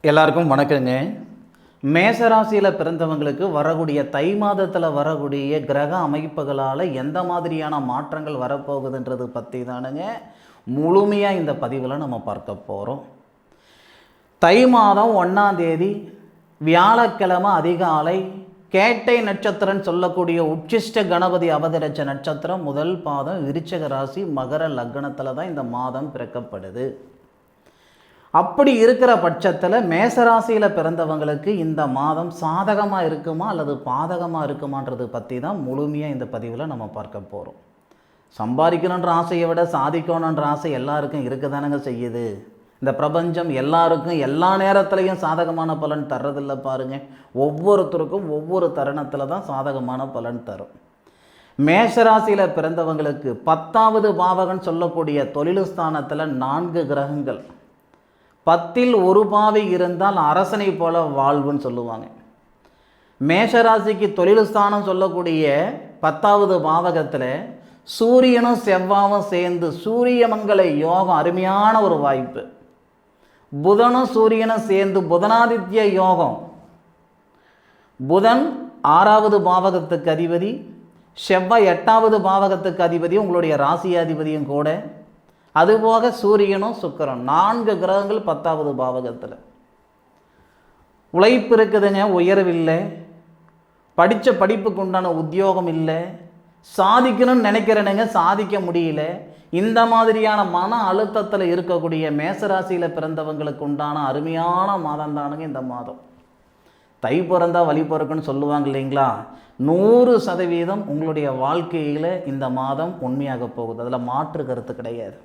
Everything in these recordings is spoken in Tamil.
எல்லாருக்கும் வணக்கங்க. மேசராசியில் பிறந்தவங்களுக்கு வரக்கூடிய தை மாதத்தில் வரக்கூடிய கிரக அமைப்புகளால் எந்த மாதிரியான மாற்றங்கள் வரப்போகுதுன்றது பற்றி தானுங்க முழுமையாக இந்த பதிவில் நம்ம பார்க்க போகிறோம். தை மாதம் 1ஆம் தேதி வியாழக்கிழமை அதிகாலை கேட்டை நட்சத்திரம் சொல்லக்கூடிய உச்சிஷ்ட கணபதி அவதரிச்ச நட்சத்திரம் முதல் பாதம் விருச்சிக ராசி மகர லக்னத்தில் தான் இந்த மாதம் பிறக்கப்படுது. அப்படி இருக்கிற பட்சத்தில் மேசராசியில் பிறந்தவங்களுக்கு இந்த மாதம் சாதகமாக இருக்குமா அல்லது பாதகமாக இருக்குமான்றது பற்றி தான் முழுமையாக இந்த பதிவில் நம்ம பார்க்க போகிறோம். சம்பாதிக்கணுன்ற ஆசையை விட சாதிக்கணுன்ற ஆசை எல்லாருக்கும் இருக்க தானங்க செய்யுது. இந்த பிரபஞ்சம் எல்லாருக்கும் எல்லா நேரத்துலையும் சாதகமான பலன் தர்றதில்லை பாருங்கள். ஒவ்வொருத்தருக்கும் ஒவ்வொரு தருணத்தில் தான் சாதகமான பலன் தரும். மேஷராசியில் பிறந்தவங்களுக்கு 10வது பாவகன் சொல்லக்கூடிய தொழில் ஸ்தானத்தில் 4 கிரகங்கள், 10ல் ஒரு பாவை இருந்தால் அரசனை போல வாழ்வுன்னு சொல்லுவாங்க. மேஷராசிக்கு தொழில் ஸ்தானம் சொல்லக்கூடிய 10வது பாவகத்தில் சூரியனும் செவ்வாயும் சேர்ந்து சூரியமங்கல யோகம், அருமையான ஒரு வாய்ப்பு. புதனும் சூரியனும் சேர்ந்து புதனாதித்ய யோகம். புதன் 6வது பாவகத்துக்கு அதிபதி, செவ்வாய் 8வது பாவகத்துக்கு அதிபதி, உங்களுடைய ராசி அதிபதியும் கூட. அதுபோக சூரியனும் சுக்கிரன், 4 கிரகங்கள் 10வது பாவகத்தில். உழைப்பு இருக்குதுங்க, உயர்வில்லை. படித்த படிப்புக்கு உண்டான உத்தியோகம் இல்லை. சாதிக்கணும்னு நினைக்கிறேனுங்க, சாதிக்க முடியல. இந்த மாதிரியான மன அழுத்தத்தில் இருக்கக்கூடிய மேசராசியில் பிறந்தவங்களுக்கு உண்டான அருமையான மாதம் தானுங்க இந்த மாதம். தை பிறந்தா வழி பிறக்குன்னு சொல்லுவாங்க இல்லைங்களா? 100% உங்களுடைய வாழ்க்கையில் இந்த மாதம் உண்மையாக போகுது. அதில் மாற்று கருத்து கிடையாது.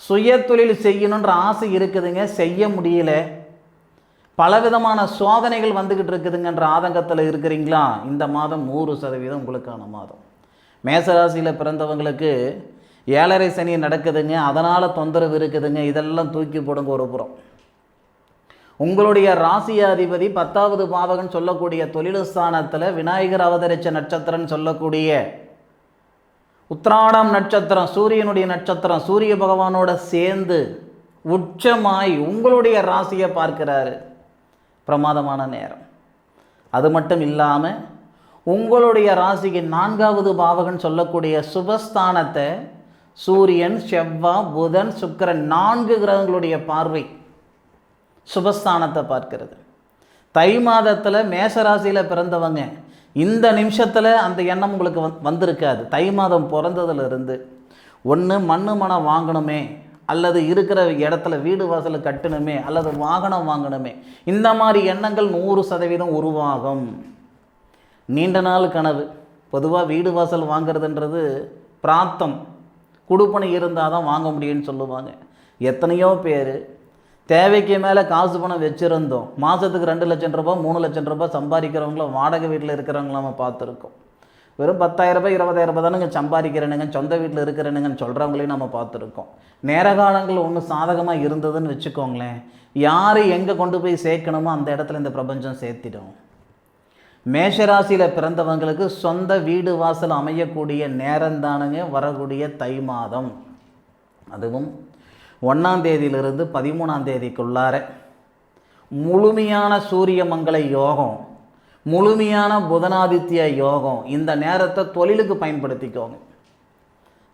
சுய தொழில் செய்யணுன்ற ஆசை இருக்குதுங்க, செய்ய முடியல. பலவிதமான சோதனைகள் வந்துக்கிட்டு இருக்குதுங்கன்ற ஆதங்கத்தில் இருக்கிறீங்களா? இந்த மாதம் 100% உங்களுக்கான மாதம். மேசராசியில் பிறந்தவங்களுக்கு 7.5 சனி நடக்குதுங்க, அதனால் தொந்தரவு இருக்குதுங்க. இதெல்லாம் தூக்கி போடுங்க ஒரு புறம். உங்களுடைய ராசியாதிபதி 10வது பாவகன் சொல்லக்கூடிய தொழில் ஸ்தானத்தில் விநாயகர் அவதரிச்ச நட்சத்திரம் சொல்லக்கூடிய உத்திராடம் நட்சத்திரம், சூரியனுடைய நட்சத்திரம், சூரிய பகவானோட சேர்ந்து உச்சமாய் உங்களுடைய ராசியை பார்க்கிறாரு. பிரமாதமான நேரம். அது மட்டும் இல்லாமல் உங்களுடைய ராசிக்கு 4வது பாவகன் சொல்லக்கூடிய சுபஸ்தானத்தை சூரியன், செவ்வாய், புதன், சுக்கிரன் 4 கிரகங்களுடைய பார்வை சுபஸ்தானத்தை பார்க்கிறது. தை மாதத்தில் மேசராசியில் பிறந்தவங்க இந்த நிமிஷத்தில் அந்த எண்ணம் உங்களுக்கு வந்திருக்காது. தை மாதம் பிறந்ததுலேருந்து ஒன்று மண்ணு மனம் வாங்கணுமே, அல்லது இருக்கிற இடத்துல வீடு வாசல் கட்டணுமே, அல்லது வாகனம் வாங்கணுமே, இந்த மாதிரி எண்ணங்கள் 100% உருவாகும். நீண்ட நாள் கனவு. பொதுவாக வீடு வாசல் வாங்கிறதுன்றது பிராத்தம், குடுப்பனை இருந்தால் தான் வாங்க முடியும்னு சொல்லுவாங்க. எத்தனையோ பேர் தேவைக்கு மேலே காசு பணம் வச்சுருந்தோம், மாதத்துக்கு 2 லட்சம் ரூபாய் 3 லட்சம் ரூபாய் சம்பாதிக்கிறவங்கள வாடகை வீட்டில் இருக்கிறவங்கள நம்ம பார்த்துருக்கோம். வெறும் 10,000 ரூபாய் 20,000 ரூபாய் தானுங்க சம்பாதிக்கிறேனுங்க, சொந்த வீட்டில் இருக்கிறேனுங்கன்னு சொல்கிறவங்களையும் நம்ம பார்த்துருக்கோம். நேர காலங்கள் ஒன்று சாதகமாக இருந்ததுன்னு வச்சுக்கோங்களேன், யார் எங்கே கொண்டு போய் சேர்க்கணுமோ அந்த இடத்துல இந்த பிரபஞ்சம் சேர்த்திடும். மேஷராசியில் பிறந்தவங்களுக்கு சொந்த வீடு வாசல் அமையக்கூடிய நேரம்தானுங்க வரக்கூடிய தை மாதம். அதுவும் 1ஆம் தேதியிலிருந்து 13ஆம் தேதிக்குள்ளார முழுமையான சூரிய மங்கள யோகம், முழுமையான புதனாதித்ய யோகம். இந்த நேரத்தை தொழிலுக்கு பயன்படுத்திக்கோங்க.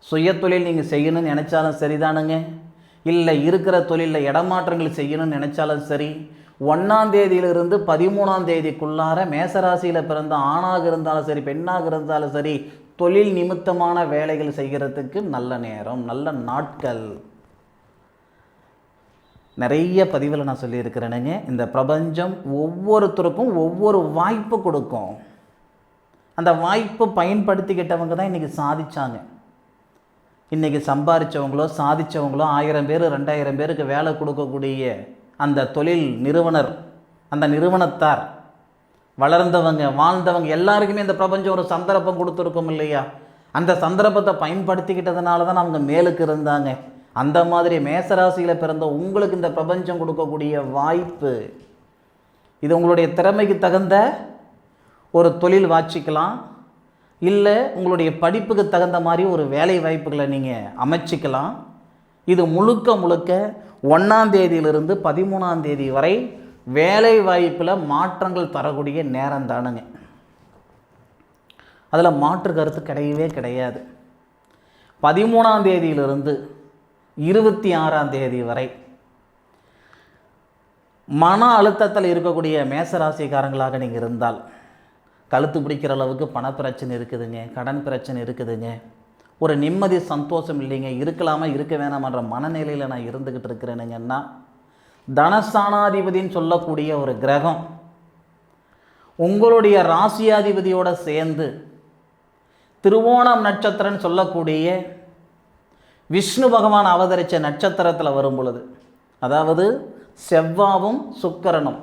சுய தொழில் நீங்கள் செய்யணும்னு நினச்சாலும் சரிதானுங்க, இல்லை இருக்கிற தொழிலில் இடமாற்றங்கள் செய்யணும்னு நினச்சாலும் சரி. 1ஆம் தேதியிலிருந்து 13ஆம் தேதிக்குள்ளார மேசராசியில் பிறந்த ஆணாக இருந்தாலும் சரி, பெண்ணாக இருந்தாலும் சரி, தொழில் நிமித்தமான வேலைகள் செய்கிறதுக்கு நல்ல நேரம், நல்ல நாட்கள். நிறைய பதிவில் நான் சொல்லியிருக்கிறேனுங்க, இந்த பிரபஞ்சம் ஒவ்வொருத்தருக்கும் ஒவ்வொரு வாய்ப்பு கொடுக்கும். அந்த வாய்ப்பு பயன்படுத்திக்கிட்டவங்க தான் இன்றைக்கி சாதித்தாங்க. இன்றைக்கி சம்பாதிச்சவங்களோ சாதித்தவங்களோ 1000 பேர் 2000 பேருக்கு வேலை கொடுக்கக்கூடிய அந்த தொழில் நிறுவனர், அந்த நிறுவனத்தார், வளர்ந்தவங்க வாழ்ந்தவங்க எல்லாருக்குமே இந்த பிரபஞ்சம் ஒரு சந்தர்ப்பம் கொடுத்துருக்கோம் இல்லையா? அந்த சந்தர்ப்பத்தை பயன்படுத்திக்கிட்டதுனால தான் அவங்க மேலுக்கு இருந்தாங்க. அந்த மாதிரி மேசராசியில் பிறந்த உங்களுக்கு இந்த பிரபஞ்சம் கொடுக்கக்கூடிய வாய்ப்பு இது. உங்களுடைய திறமைக்கு தகுந்த ஒரு தொழில் வாச்சிக்கலாம், இல்லை உங்களுடைய படிப்புக்கு தகுந்த மாதிரி ஒரு வேலை வாய்ப்புகளை நீங்கள் அமைச்சிக்கலாம். இது முழுக்க முழுக்க 1ஆம் தேதியிலிருந்து 13ஆம் தேதி வரை வேலை வாய்ப்பில் மாற்றங்கள் தரக்கூடிய நேரம் தானுங்க. அதில் மாற்று கருத்து கிடையவே கிடையாது. 13ஆம் தேதியிலிருந்து 26ஆம் தேதி வரை மன அழுத்தத்தில் இருக்கக்கூடிய மேசராசிக்காரங்களாக நீங்கள் இருந்தால் கழுத்து பிடிக்கிற அளவுக்கு பணப்பிரச்சனை இருக்குதுங்க, கடன் பிரச்சனை இருக்குதுங்க, ஒரு நிம்மதி சந்தோஷம் இல்லைங்க, இருக்கலாமா இருக்க வேணாமன்ற மனநிலையில் நான் இருந்துக்கிட்டு இருக்கிறேனுங்கன்னா தனஸ்தானாதிபதின்னு சொல்லக்கூடிய ஒரு கிரகம் உங்களுடைய ராசியாதிபதியோடு சேர்ந்து திருவோணம் நட்சத்திரம்னு சொல்லக்கூடிய விஷ்ணு பகவான் அவதரித்த நட்சத்திரத்தில் வரும் பொழுது, அதாவது செவ்வாவும் சுக்கிரனும்,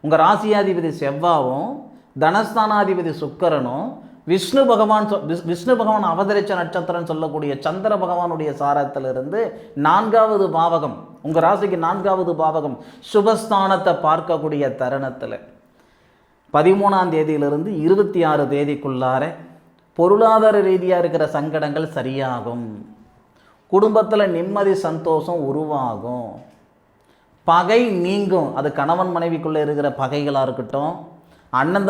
உங்கள் ராசியாதிபதி செவ்வாவும் தனஸ்தானாதிபதி சுக்கிரனும் விஷ்ணு பகவான் அவதரித்த நட்சத்திரம் சொல்லக்கூடிய சந்திர பகவானுடைய சாரத்திலிருந்து 4வது பாவகம், உங்கள் ராசிக்கு 4வது பாவகம் சுபஸ்தானத்தை பார்க்கக்கூடிய தருணத்தில் 13ஆம் தேதியிலிருந்து 26 தேதிக்குள்ளார பொருளாதார ரீதியாக இருக்கிற சங்கடங்கள் சரியாகும், குடும்பத்தில் நிம்மதி சந்தோஷம் உருவாகும், பகை நீங்கும். அது கணவன் மனைவிக்குள்ளே இருக்கிற பகைகளாக இருக்கட்டும், அண்ணன்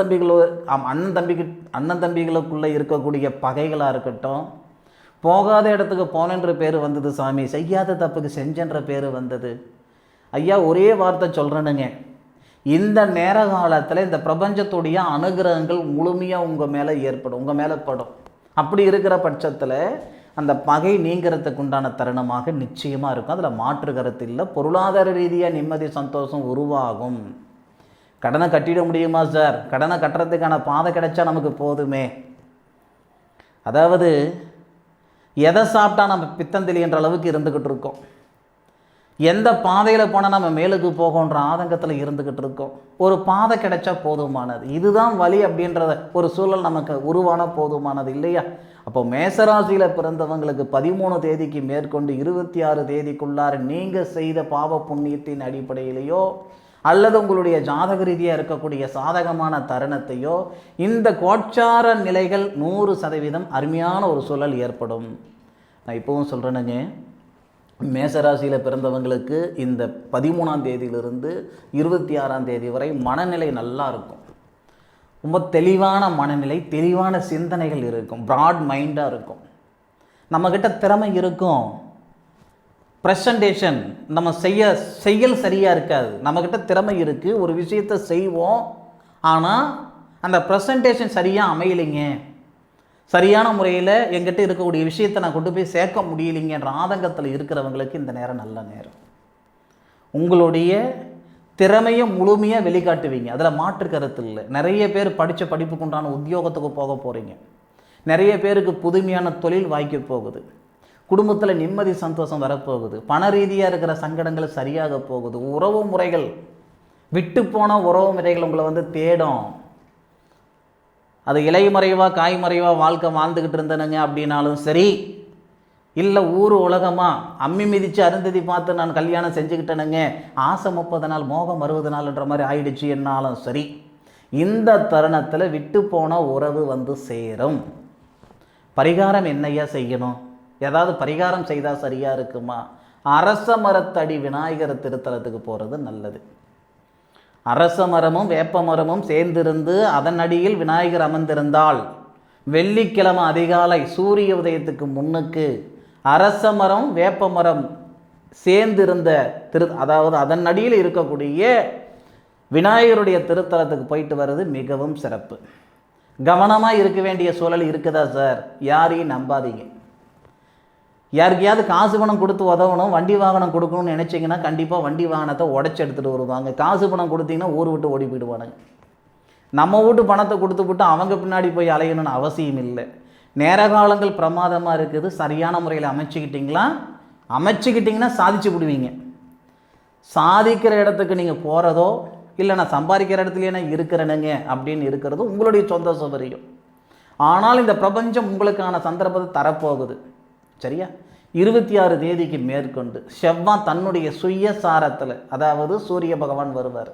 தம்பிகளுக்குள்ளே இருக்கக்கூடிய பகைகளாக இருக்கட்டும், போகாத இடத்துக்கு போனன்ற பேர் வந்தது சாமி, செய்யாத தப்புக்கு செஞ்சன்ற பேர் வந்தது. ஐயா ஒரே வார்த்தை சொல்கிறேனுங்க, இந்த நேர காலத்தில் இந்த பிரபஞ்சத்துடைய அனுகிரகங்கள் முழுமையாக உங்கள் மேலே ஏற்படும், உங்கள் மேலே படும். அப்படி இருக்கிற பட்சத்தில் அந்த பகை நீங்கிறதுக்கு உண்டான தருணமாக நிச்சயமாக இருக்கும். அதில் மாற்று கருத்து இல்லை. பொருளாதார ரீதியாக நிம்மதி சந்தோஷம் உருவாகும். கடனை கட்டிட முடியுமா சார்? கடனை கட்டுறதுக்கான பாதை கிடைச்சா நமக்கு போதுமே. அதாவது எதை சாப்பிட்டா நம்ம பித்தந்தெளின்ற அளவுக்கு இருந்துக்கிட்டு இருக்கோம், எந்த பாதையில் போனால் நம்ம மேலுக்கு போகன்ற ஆதங்கத்தில் இருந்துக்கிட்டு இருக்கோம். ஒரு பாதை கிடைச்சா போதுமானது, இதுதான் வழி அப்படின்றத ஒரு சூழல் நமக்கு உருவான போதுமானது இல்லையா? அப்போ மேசராசியில் பிறந்தவங்களுக்கு 13 தேதிக்கு மேற்கொண்டு 26 தேதிக்குள்ளார நீங்கள் செய்த பாவ புண்ணியத்தின் அடிப்படையிலேயோ அல்லது உங்களுடைய ஜாதக ரீதியாக இருக்கக்கூடிய சாதகமான தருணத்தையோ இந்த கோட்சார நிலைகள் 100% அருமையான ஒரு சூழல் ஏற்படும். நான் இப்போவும் சொல்கிறேனுங்க, மேசராசியில் பிறந்தவங்களுக்கு இந்த 13ஆம் தேதியிலிருந்து 26ஆம் தேதி வரை மனநிலை நல்லா இருக்கும். ரொம்ப தெளிவான மனநிலை, தெளிவான சிந்தனைகள் இருக்கும், ப்ராட் மைண்டாக இருக்கும், நம்மக்கிட்ட திறமை இருக்கும். ப்ரெசன்டேஷன் நம்ம செயல் சரியாக இருக்காது. நம்மக்கிட்ட திறமை இருக்குது, ஒரு விஷயத்தை செய்வோம், ஆனால் அந்த ப்ரெசன்டேஷன் சரியாக அமையலைங்க, சரியான முறையில் எங்கிட்ட இருக்கக்கூடிய விஷயத்தை நான் கொண்டு போய் சேர்க்க முடியலைங்கன்ற ஆதங்கத்தில் இருக்கிறவங்களுக்கு இந்த நேரம் நல்ல நேரம். உங்களுடைய திறமையை முழுமையாக வெளிக்காட்டுவீங்க, அதில் மாற்று கருத்து இல்லை. நிறைய பேர் படித்த படிப்புக்கு உண்டான உத்தியோகத்துக்கு போக போகிறீங்க, நிறைய பேருக்கு புதுமையான தொழில் வாய்க்க போகுது, குடும்பத்தில் நிம்மதி சந்தோஷம் வரப்போகுது, பண ரீதியாக இருக்கிற சங்கடங்கள் சரியாக போகுது, உறவு முறைகள் விட்டு போன உறவு முறைகள் உங்களை தேடும். அது இலைமறைவாக காய்மறைவாக வாழ்க்கை வாழ்ந்துக்கிட்டு இருந்தனுங்க அப்படின்னாலும் சரி, இல்லை ஊர் உலகமாக அம்மி மிதித்து அருந்ததி பார்த்து நான் கல்யாணம் செஞ்சுக்கிட்டேனுங்க, ஆசை 30 நாள் மோகம் 60 நாள்ன்ற மாதிரி ஆயிடுச்சு என்னாலும் சரி, இந்த தருணத்தில் விட்டு போன உறவு சேரும். பரிகாரம் என்னையா செய்யணும்? ஏதாவது பரிகாரம் செய்தால் சரியாக இருக்குமா? அரச மரத்தடி விநாயகர் திருத்தலத்துக்கு போகிறது நல்லது. அரச மரமும் வேப்ப மரமும் சேர்ந்திருந்து அதன் அடியில் விநாயகர் அமர்ந்திருந்தால் வெள்ளிக்கிழமை அதிகாலை சூரிய உதயத்துக்கு முன்னுக்கு அரச மரம் வேப்ப மரம் சேர்ந்திருந்த அதாவது அதன் அடியில் இருக்கக்கூடிய விநாயகருடைய திருத்தலத்துக்கு போயிட்டு வர்றது மிகவும் சிறப்பு. கவனமாக இருக்க வேண்டிய சூழல் இருக்குதா சார்? யாரையும் நம்பாதீங்க. யாருக்கையாவது காசு பணம் கொடுத்து உதவணும், வண்டி வாகனம் கொடுக்கணும்னு நினச்சிங்கன்னா கண்டிப்பாக வண்டி வாகனத்தை உடச்சி எடுத்துகிட்டு வருவாங்க. காசு பணம் கொடுத்தீங்கன்னா ஊர் விட்டு ஓடி போயிடுவானுங்க. நம்ம வீட்டு பணத்தை கொடுத்துவிட்டு அவங்க பின்னாடி போய் அலையணும்னு அவசியம் இல்லை. நேர காலங்கள் பிரமாதமாக இருக்குது, சரியான முறையில் அமைச்சிக்கிட்டிங்கன்னா சாதிச்சு விடுவீங்க. சாதிக்கிற இடத்துக்கு நீங்கள் போகிறதோ இல்லை நான் சம்பாதிக்கிற இடத்துலையே நான் இருக்கிறேனுங்க அப்படின்னு இருக்கிறது உங்களுடைய சொந்த சௌகரியம். ஆனால் இந்த பிரபஞ்சம் உங்களுக்கான சந்தர்ப்பத்தை தரப்போகுது. சரியா? 26 தேதிக்கு மேற்கொண்டு செவ்வாய் தன்னுடைய சுயசாரத்தில், அதாவது சூரிய பகவான் வருவார்.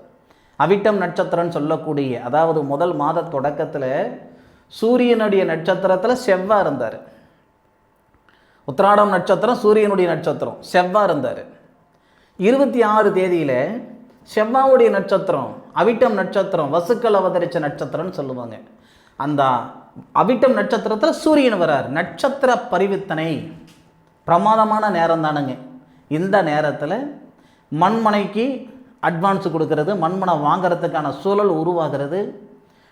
அவிட்டம் நட்சத்திரம்னு சொல்லக்கூடிய, அதாவது முதல் மாத தொடக்கத்தில் சூரியனுடைய நட்சத்திரத்தில் செவ்வாய் இருந்தார். உத்திராடம் நட்சத்திரம் சூரியனுடைய நட்சத்திரம், செவ்வாய் இருந்தார். 26 தேதியில் செவ்வாவுடைய நட்சத்திரம் அவிட்டம் நட்சத்திரம், வசுக்கள் அவதரித்த நட்சத்திரம்னு சொல்லுவாங்க. அந்த அவிட்டம் நட்சத்திரத்தில் சூரியன் வரார். நட்சத்திர பரிவர்த்தனை பிரமாதமான நேரம் தானுங்க. இந்த நேரத்தில் மண்மனைக்கு அட்வான்ஸ் கொடுக்கறது, மண்மனை வாங்கிறதுக்கான சூழல் உருவாகிறது.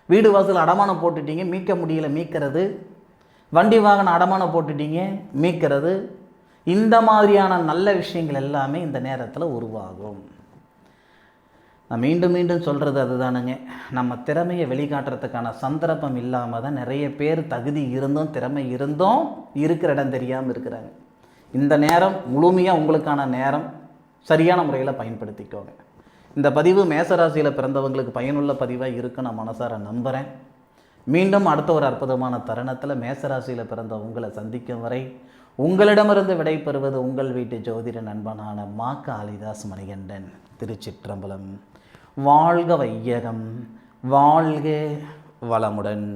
வீடு வாசல் அடமானம் போட்டுட்டீங்க, மீட்க முடியல, மீட்கிறது. வண்டி வாகனம் அடமானம் போட்டுட்டீங்க, மீட்கிறது. இந்த மாதிரியான நல்ல விஷயங்கள் எல்லாமே இந்த நேரத்தில் உருவாகும். நான் மீண்டும் மீண்டும் சொல்கிறது அதுதானுங்க, நம்ம திறமையை வெளிக்காட்டுறதுக்கான சந்தர்ப்பம் இல்லாமல் தான் நிறைய பேர் தகுதி இருந்தும் திறமை இருந்தும் இருக்கிற இடம் தெரியாமல் இருக்கிறாங்க. இந்த நேரம் முழுமையாக உங்களுக்கான நேரம், சரியான முறையில் பயன்படுத்திக்கோங்க. இந்த பதிவு மேசராசியில் பிறந்தவங்களுக்கு பயனுள்ள பதிவாக இருக்குன்னு நான் மனசார நம்புகிறேன். மீண்டும் அடுத்த ஒரு அற்புதமான தருணத்தில் மேசராசியில் பிறந்த உங்களை சந்திக்கும் வரை உங்களிடமிருந்து விடைபெறுவது உங்கள் வீட்டு ஜோதிட நண்பனான மா. காளிதாஸ் மணிகண்டன். திருச்சிற்றம்பலம். வாழ்க வையகம், வாழ்க வளமுடன்.